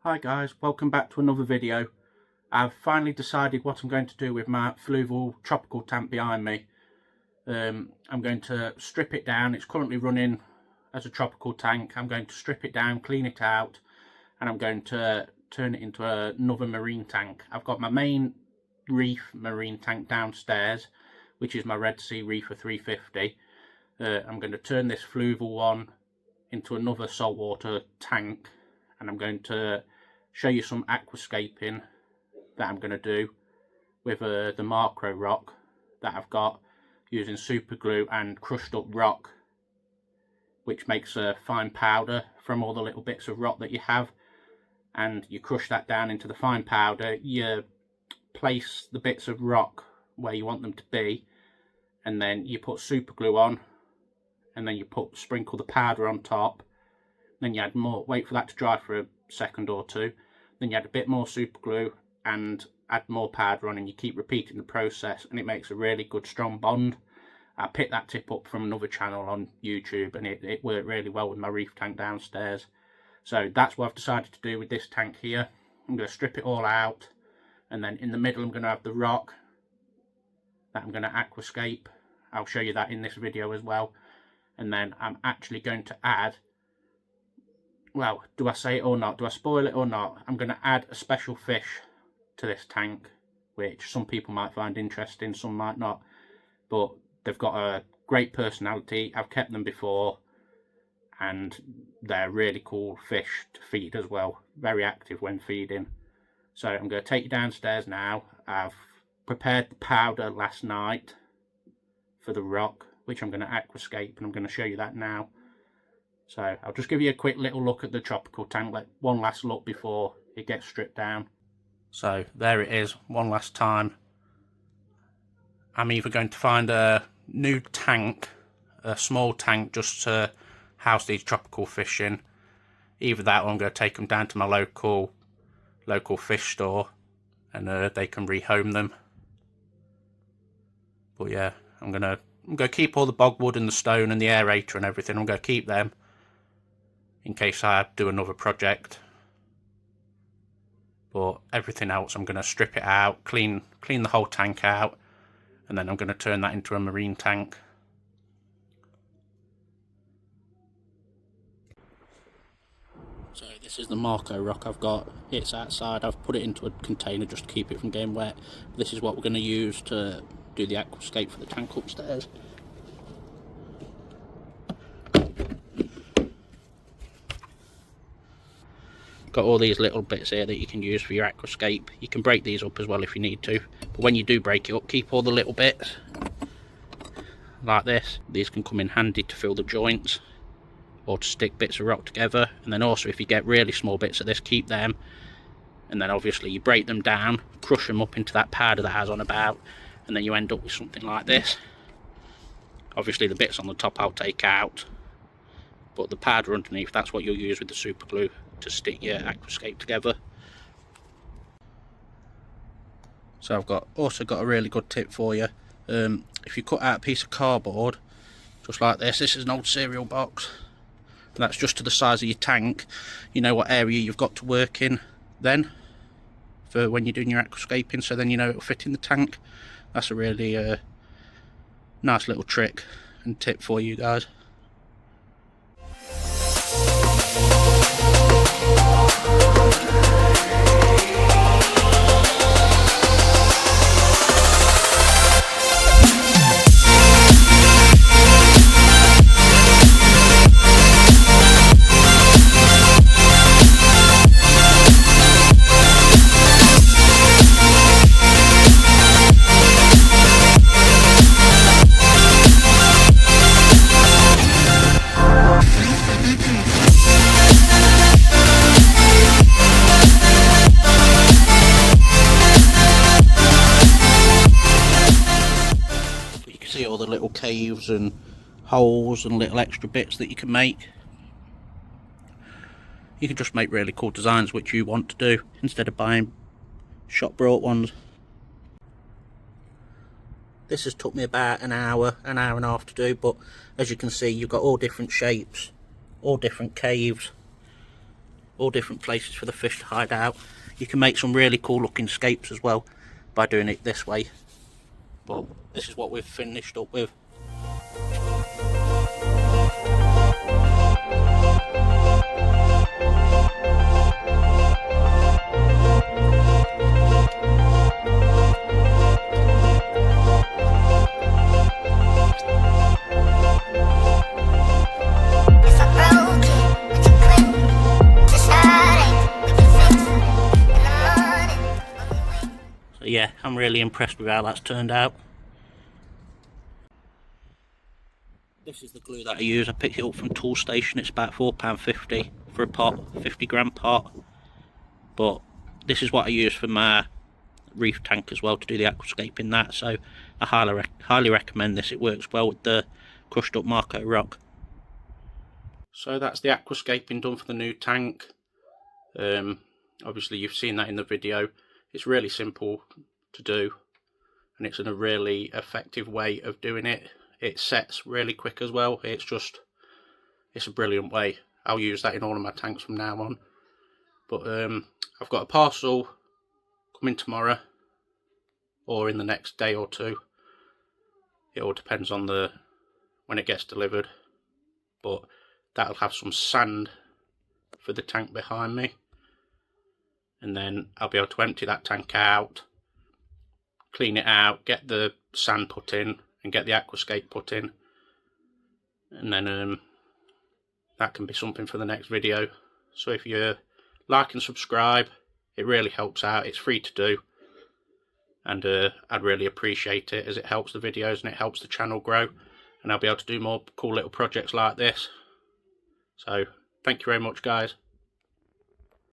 Hi guys, welcome back to another video. I've finally decided what I'm going to do with my Fluval tropical tank behind me. I'm going to strip it down. It's currently running as a tropical tank. I'm going to strip it down, clean it out, and I'm going to turn it into another marine tank. I've got my main reef marine tank downstairs, which is my Red Sea Reefer 350. I'm going to turn this Fluval one into another saltwater tank, and I'm going to show you some aquascaping that I'm going to do with the macro rock that I've got, using super glue and crushed up rock, which makes a fine powder from all the little bits of rock that you have. And you crush that down into the fine powder, you place the bits of rock where you want them to be, and then you put super glue on, and then you sprinkle the powder on top. Then you add more, wait for that to dry for a second or two, then you add a bit more super glue and add more powder on, and you keep repeating the process, and it makes a really good strong bond. I picked that tip up from another channel on YouTube, and it worked really well with my reef tank downstairs. So that's what I've decided to do with this tank here. I'm going to strip it all out, and then in the middle I'm going to have the rock that I'm going to aquascape. I'll show you that in this video as well. And then I'm actually going to add, well, do I say it or not? Do I spoil it or not? I'm going to add a special fish to this tank, which some people might find interesting, some might not. But they've got a great personality. I've kept them before, and they're really cool fish to feed as well. Very active when feeding. So I'm going to take you downstairs now. I've prepared the powder last night for the rock, which I'm going to aquascape, and I'm going to show you that now. So I'll just give you a quick little look at the tropical tank, like one last look before it gets stripped down. So there it is, one last time. I'm either going to find a new tank, a small tank just to house these tropical fish in. Either that, or I'm going to take them down to my local fish store, and they can rehome them. But yeah, I'm going to keep all the bogwood and the stone and the aerator and everything. I'm going to keep them in case I do another project. But everything else I'm going to strip it out, clean the whole tank out, and then I'm going to turn that into a marine tank. So this is the Marco rock I've got. It's outside. I've put it into a container just to keep it from getting wet. This is what we're going to use to do the aquascape for the tank upstairs. Got all these little bits here that you can use for your aquascape. You can break these up as well if you need to, but when you do break it up, keep all the little bits like this. These can come in handy to fill the joints or to stick bits of rock together. And then also, if you get really small bits of this, keep them, and then obviously you break them down, crush them up into that powder that has on about, and then you end up with something like this. Obviously the bits on the top I'll take out, but the powder underneath, that's what you'll use with the super glue to stick your aquascape together. So I've also got a really good tip for you. If you cut out a piece of cardboard just like this is an old cereal box, and that's just to the size of your tank, you know what area you've got to work in then for when you're doing your aquascaping, so then you know it'll fit in the tank. That's a really nice little trick and tip for you guys. See all the little caves and holes and little extra bits that you can make. You can just make really cool designs which you want to do instead of buying shop bought ones. This has took me about an hour and a half to do, but as you can see, you've got all different shapes, all different caves, all different places for the fish to hide out. You can make some really cool looking scapes as well by doing it this way. But this is what we've finished up with. So yeah, I'm really impressed with how that's turned out. This is the glue that I use. I picked it up from Tool Station. It's about £4.50 for a pot, 50 gram pot. But this is what I use for my reef tank as well, to do the aquascaping that. So I highly recommend this. It works well with the crushed up Marco rock. So that's the aquascaping done for the new tank. Obviously you've seen that in the video. It's really simple to do, and it's in a really effective way of doing it. It sets really quick as well. It's a brilliant way. I'll use that in all of my tanks from now on. But I've got a parcel coming tomorrow, or in the next day or two. It all depends on when it gets delivered. But that'll have some sand for the tank behind me, and then I'll be able to empty that tank out, clean it out, get the sand put in, and get the aquascape put in, and then that can be something for the next video. So if you like and subscribe, it really helps out. It's free to do, and I'd really appreciate it, as it helps the videos and it helps the channel grow, and I'll be able to do more cool little projects like this. So thank you very much, guys.